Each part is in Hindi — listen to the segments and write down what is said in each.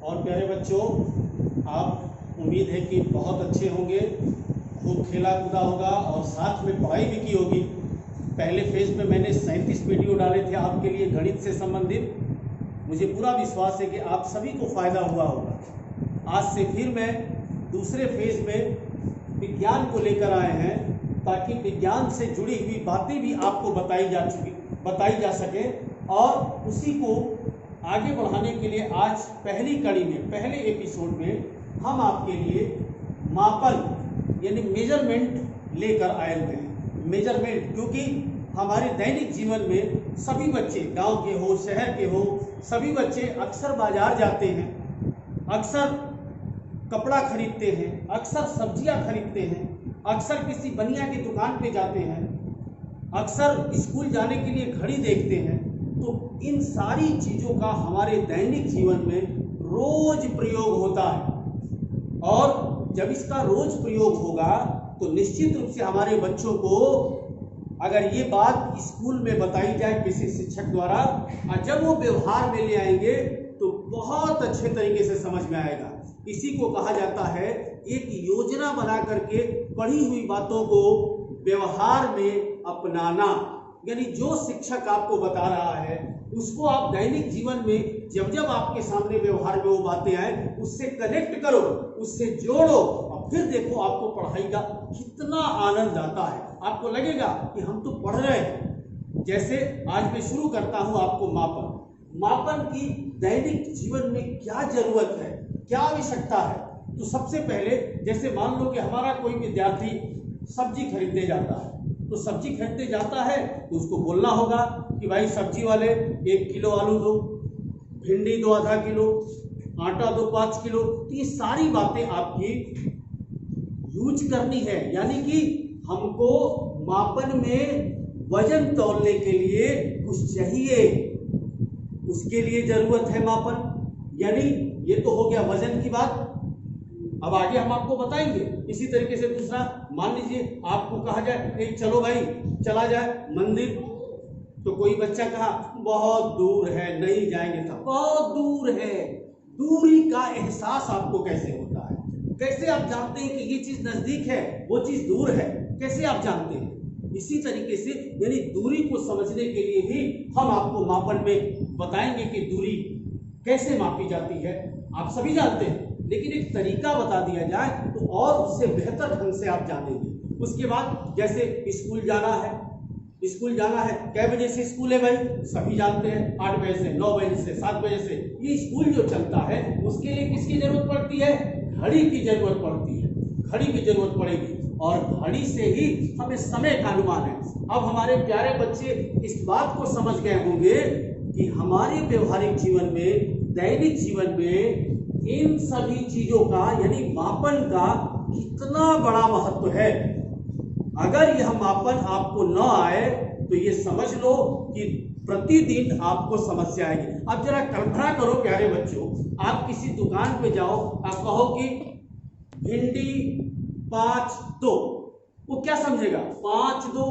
और प्यारे बच्चों, आप उम्मीद है कि बहुत अच्छे होंगे, खूब खेला कूदा होगा और साथ में पढ़ाई भी की होगी। पहले फेज में मैंने 37 वीडियो डाले थे आपके लिए गणित से संबंधित। मुझे पूरा विश्वास है कि आप सभी को फ़ायदा हुआ होगा। आज से फिर मैं दूसरे फेज में विज्ञान को लेकर आए हैं ताकि विज्ञान से जुड़ी हुई बातें भी आपको बताई जा सके और उसी को आगे बढ़ाने के लिए आज पहली कड़ी में, पहले एपिसोड में हम आपके लिए मापन यानी मेजरमेंट लेकर आए हुए हैं। मेजरमेंट क्योंकि हमारे दैनिक जीवन में सभी बच्चे, गांव के हो शहर के हो, सभी बच्चे अक्सर बाजार जाते हैं, अक्सर कपड़ा खरीदते हैं, अक्सर सब्जियां खरीदते हैं, अक्सर किसी बनिया की दुकान पे जाते हैं, अक्सर स्कूल जाने के लिए घड़ी देखते हैं। तो इन सारी चीज़ों का हमारे दैनिक जीवन में रोज प्रयोग होता है और जब इसका रोज प्रयोग होगा तो निश्चित रूप से हमारे बच्चों को अगर ये बात स्कूल में बताई जाए किसी शिक्षक द्वारा और जब वो व्यवहार में ले आएंगे तो बहुत अच्छे तरीके से समझ में आएगा। इसी को कहा जाता है एक योजना बना करके पढ़ी हुई बातों को व्यवहार में अपनाना। यानी जो शिक्षक आपको बता रहा है उसको आप दैनिक जीवन में जब जब आपके सामने व्यवहार में वो बातें आए उससे कनेक्ट करो, उससे जोड़ो और फिर देखो आपको पढ़ाई का कितना आनंद आता है। आपको लगेगा कि हम तो पढ़ रहे हैं। जैसे आज मैं शुरू करता हूं आपको मापन की दैनिक जीवन में क्या जरूरत है, क्या आवश्यकता है। तो सबसे पहले जैसे मान लो कि हमारा कोई विद्यार्थी सब्जी खरीदने जाता है, तो सब्जी खरीदने जाता है तो उसको बोलना होगा कि भाई सब्जी वाले 1 किलो आलू दो, भिंडी दो आधा किलो, आटा दो 5 किलो। तो ये सारी बातें आपकी यूज करनी है। यानी कि हमको मापन में वजन तौलने के लिए कुछ चाहिए, उसके लिए जरूरत है मापन। यानी ये तो हो गया वजन की बात। अब आगे हम आपको बताएंगे। इसी तरीके से दूसरा, मान लीजिए आपको कहा जाए चलो भाई चला जाए मंदिर, तो कोई बच्चा कहा बहुत दूर है नहीं जाएंगे। था बहुत दूर है, दूरी का एहसास आपको कैसे होता है? कैसे आप जानते हैं कि ये चीज नजदीक है वो चीज दूर है? कैसे आप जानते हैं? इसी तरीके से यानी दूरी को समझने के लिए भी हम आपको मापन में बताएंगे कि दूरी कैसे मापी जाती है। आप सभी जानते हैं लेकिन एक तरीका बता दिया जाए तो और उससे बेहतर ढंग से आप जानेंगे। उसके बाद जैसे स्कूल जाना है, कै बजे से स्कूल है भाई? सभी जानते हैं 8 बजे से, 9 बजे से, 7 बजे से। ये स्कूल जो चलता है उसके लिए किसकी जरूरत पड़ती है? घड़ी की जरूरत पड़ती है। घड़ी की जरूरत पड़ेगी और घड़ी से ही हमें समय का अनुमान है। अब हमारे प्यारे बच्चे इस बात को समझ गए होंगे कि हमारे व्यवहारिक जीवन में, दैनिक जीवन में इन सभी चीजों का यानी मापन का कितना बड़ा महत्व है। अगर यह मापन आपको न आए तो ये समझ लो कि प्रतिदिन आपको समस्या आएगी। अब जरा कल्पना करो प्यारे बच्चों, आप किसी दुकान पे जाओ, आप कहो कि भिंडी 5 दो, वो क्या समझेगा? 5 दो,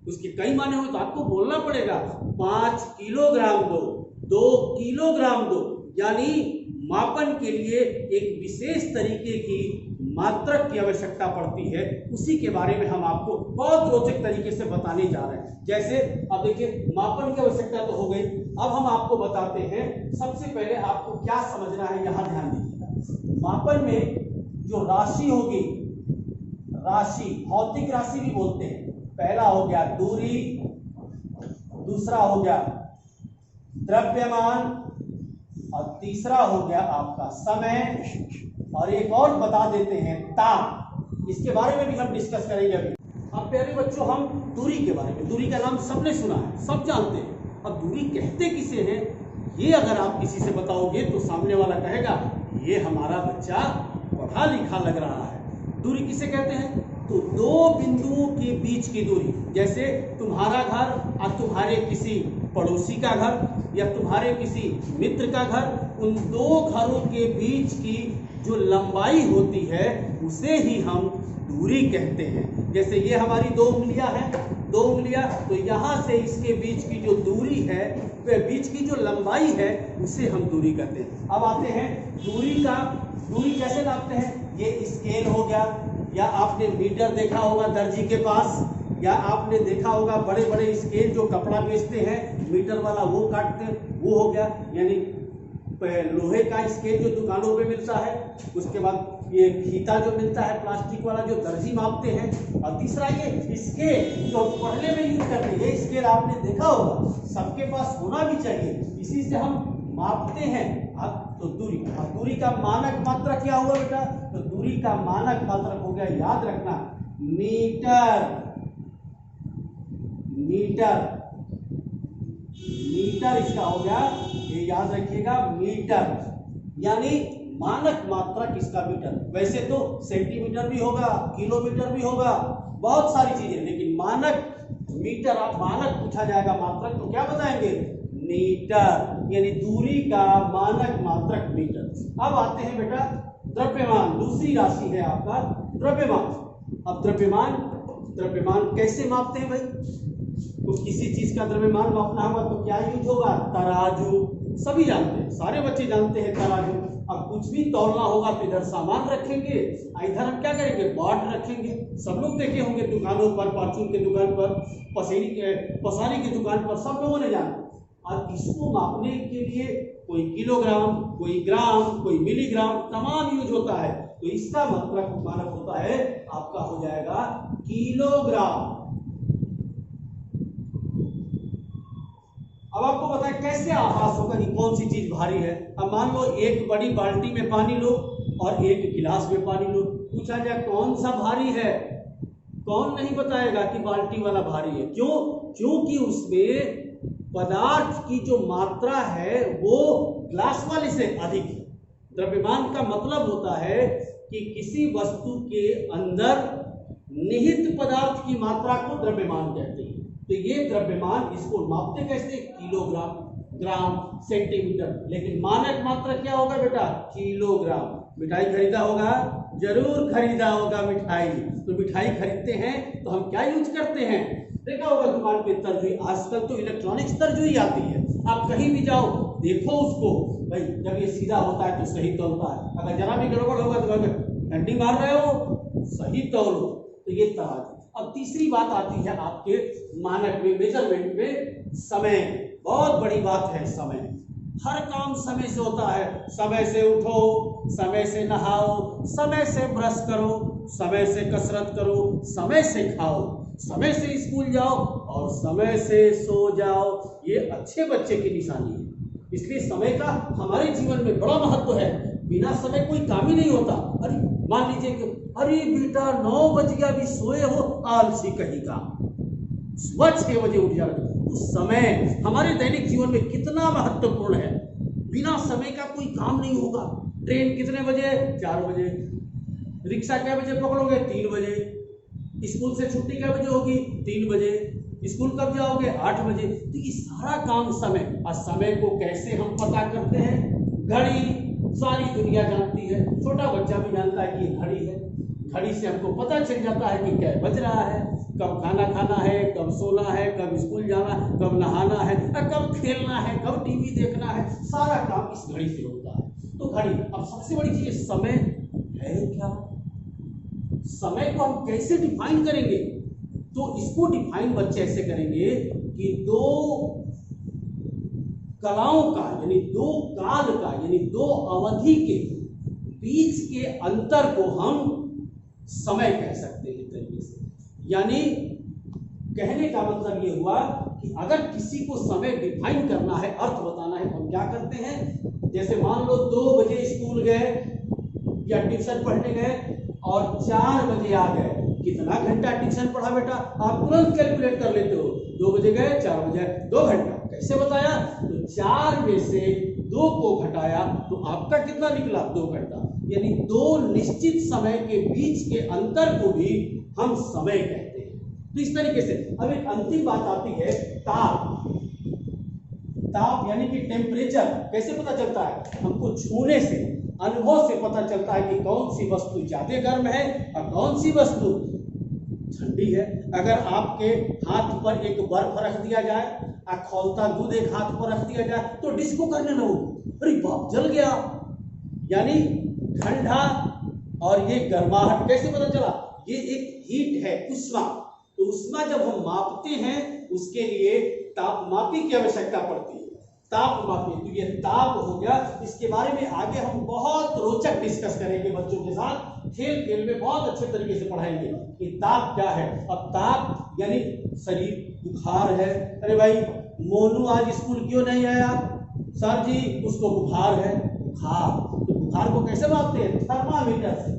उसके कई माने हो तो आपको बोलना पड़ेगा 5 किलोग्राम दो, 2 किलोग्राम दो। यानी मापन के लिए एक विशेष तरीके की मात्रक की आवश्यकता पड़ती है। उसी के बारे में हम आपको बहुत रोचक तरीके से बताने जा रहे हैं। जैसे अब देखिए मापन की आवश्यकता तो हो गई, अब हम आपको बताते हैं। सबसे पहले आपको क्या समझना है यहाँ ध्यान दीजिएगा। मापन में जो राशि होगी, राशि भौतिक राशि भी बोलते हैं। पहला हो गया दूरी, दूसरा हो गया द्रव्यमान और तीसरा हो गया आपका समय और एक और बता देते हैं ताप। इसके बारे में भी हम डिस्कस करेंगे अभी। अब प्यारे बच्चों हम दूरी के बारे में, दूरी का नाम सबने सुना है, सब जानते हैं। अब दूरी कहते किसे हैं ये अगर आप किसी से बताओगे तो सामने वाला कहेगा ये हमारा बच्चा पढ़ा लिखा लग रहा है। दूरी किसे कहते हैं? तो दो बिंदुओं के बीच की दूरी। जैसे तुम्हारा घर और तुम्हारे किसी पड़ोसी का घर या तुम्हारे किसी मित्र का घर, उन दो घरों के बीच की जो लंबाई होती है उसे ही हम दूरी कहते हैं। जैसे ये हमारी 2 उंगलियां हैं, 2 उंगलियां, तो यहाँ से इसके बीच की जो दूरी है, वह बीच की जो लंबाई है उसे हम दूरी कहते हैं। अब आते हैं दूरी कैसे नापते हैं। ये स्केल हो गया, या आपने मीटर देखा होगा दर्जी के पास, या आपने देखा होगा बड़े बड़े स्केल जो कपड़ा बेचते हैं मीटर वाला वो काटते हैं, वो हो गया। यानी लोहे का स्केल जो दुकानों पे मिलता है, उसके बाद ये फीता जो मिलता है प्लास्टिक वाला जो दर्जी मापते हैं, और तीसरा ये स्केल जो पढ़ने में यूज करते हैं। ये स्केल आपने देखा होगा, सबके पास होना भी चाहिए, इसी से हम मापते हैं। अब तो दूरी का मानक मात्रक क्या हुआ बेटा, तो दूरी का मानक मात्रक हो गया, याद रखना, मीटर इसका हो गया, ये याद रखिएगा, मीटर यानी मानक मात्रक इसका मीटर। वैसे तो सेंटीमीटर भी होगा, किलोमीटर भी होगा, बहुत सारी चीजें, लेकिन मानक मीटर, आप मानक पूछा जाएगा मात्रक तो क्या बताएंगे, मीटर, यानी दूरी का मानक मात्रक मीटर। अब आते हैं बेटा द्रव्यमान, दूसरी राशि है आपका द्रव्यमान। अब द्रव्यमान कैसे मापते हैं भाई, तो किसी चीज का द्रव्यमान मापना होगा तो क्या यूज होगा, तराजू, सभी जानते हैं, सारे बच्चे जानते हैं तराजू। अब कुछ भी तौलना होगा तो इधर सामान रखेंगे, इधर हम क्या करेंगे, बाट रखेंगे। सब लोग देखे होंगे दुकानों पर, परचून के दुकान पर, पसारी की दुकान पर, सब लोगों ने जाना। और इसको मापने के लिए कोई किलोग्राम, कोई ग्राम, कोई मिलीग्राम, तमाम यूज होता है। तो इसका मतलब मानक होता है आपका हो जाएगा किलोग्राम। अब आपको पता है कैसे आभास होगा कि कौन सी चीज भारी है। अब मान लो एक बड़ी बाल्टी में पानी लो और एक गिलास में पानी लो, पूछा जाए कौन सा भारी है, कौन नहीं बताएगा कि बाल्टी वाला भारी है। क्यों? क्योंकि उसमें पदार्थ की जो मात्रा है वो ग्लास वाले से अधिक है। द्रव्यमान का मतलब होता है कि किसी वस्तु के अंदर निहित पदार्थ की मात्रा को द्रव्यमान कहते हैं। तो ये द्रव्यमान, इसको मापते कैसे, किलोग्राम, ग्राम, सेंटीमीटर, लेकिन मानक मात्रा क्या होगा बेटा, किलोग्राम। मिठाई खरीदा होगा, जरूर खरीदा होगा मिठाई। तो मिठाई खरीदते हैं तो हम क्या यूज करते हैं, देखा होगा दुकान पे तर्जुई, आजकल तो इलेक्ट्रॉनिक्स तर्जुई आती है। आप कहीं भी जाओ देखो उसको, भाई जब ये सीधा होता है तो सही तौलता है, अगर जरा भी गड़बड़ होगा तो घंटी मार रहे हो, सही तौलो। तो ये तराजू। अब तीसरी बात आती है आपके मानक में, मेजरमेंट में, समय। बहुत बड़ी बात है समय। हर काम समय से होता है। समय से उठो, समय से नहाओ, समय से ब्रश करो, समय से कसरत करो, समय से खाओ, समय से स्कूल जाओ और समय से सो जाओ। ये अच्छे बच्चे की निशानी है। इसलिए समय का हमारे जीवन में बड़ा महत्व है। बिना समय कोई काम ही नहीं होता। अरे मान लीजिए कि अरे बेटा 9 बज गया, अभी सोए हो, आलसी कहीं का, सुबह 6 बजे उठ जाओ। तो समय हमारे दैनिक जीवन में कितना महत्वपूर्ण है। बिना समय का कोई काम नहीं होगा। ट्रेन कितने बजे, 4 बजे। रिक्शा कै बजे पकड़ोगे, 3 बजे। स्कूल से छुट्टी कै बजे होगी, 3 बजे। स्कूल कब जाओगे, 8 बजे। तो ये सारा काम समय। और समय को कैसे हम पता करते हैं, घड़ी सारी दुनिया जानती है, छोटा बच्चा भी जानता है कि ये घड़ी है। घड़ी से हमको पता चल जाता है कि क्या बज रहा है, कब खाना खाना है, कब सोना है, कब स्कूल जाना, कब नहाना है, कब खेलना है, कब टीवी देखना है। सारा काम इस घड़ी से होता है। तो घड़ी। अब सबसे बड़ी चीज समय है क्या, समय को हम कैसे डिफाइन करेंगे, तो इसको डिफाइन बच्चे ऐसे करेंगे कि 2 कलाओं का, यानी 2 काल का, यानी 2 अवधि के बीच के अंतर को हम समय कह सकते हैं तरीके से। यानी कहने का मतलब ये हुआ कि अगर किसी को समय डिफाइन करना है, अर्थ बताना है, तो हम क्या करते हैं, जैसे मान लो 2 बजे स्कूल गए या ट्यूशन पढ़ने गए और 4 बजे आ गए, कितना घंटा ट्यूशन पढ़ा बेटा, आप तुरंत कैलकुलेट कर लेते हो। 2 बजे गए, 4 बजे, 2 घंटा। कैसे बताया, तो 4 में से 2 को घटाया तो आपका कितना निकला, 2 घंटा। यानी 2 निश्चित समय के बीच के अंतर को भी हम समय कहते हैं। तो इस तरीके से अब एक अंतिम बात आती है ताप। ताप यानी कि टेम्परेचर कैसे पता चलता है? हमको छूने से, अनुभव से पता चलता है कि कौन सी वस्तु ज्यादा गर्म है और कौन सी वस्तु ठंडी है। अगर आपके हाथ पर एक बर्फ रख दिया जाए, खौलता दूध एक हाथ पर रख दिया जाए तो डिस्को करने लगोगे, अरे बाप जल गया, यानी ठंडा। और ये गर्माहट कैसे पता चला? ये एक हीट है, उष्मा। तो उष्मा जब हम मापते हैं उसके लिए तापमापी की आवश्यकता पड़ती है, तापमापी। तो ये ताप हो गया। इसके बारे में आगे हम बहुत रोचक डिस्कस करेंगे बच्चों के साथ, खेल खेल में बहुत अच्छे तरीके से पढ़ाएंगे कि ताप क्या है। अब ताप यानी शरीर, बुखार है। अरे भाई मोनू आज स्कूल क्यों नहीं आया? सर जी उसको बुखार है। बुखार, तो बुखार को कैसे मापते हैं? थर्मामीटर से।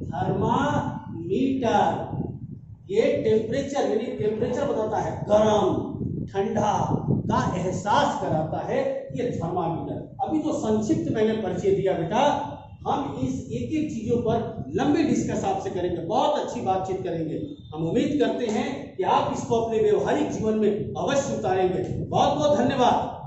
थर्मामीटर ये टेम्परेचर यानी टेम्परेचर बताता है, गरम ठंडा का एहसास कराता है ये थर्मामीटर। अभी तो संक्षिप्त मैंने परिचय दिया बेटा, हम इस एक एक चीजों पर लंबी डिस्कस आपसे करेंगे, बहुत अच्छी बातचीत करेंगे। हम उम्मीद करते हैं कि आप इसको अपने व्यवहारिक जीवन में अवश्य उतारेंगे। बहुत बहुत धन्यवाद।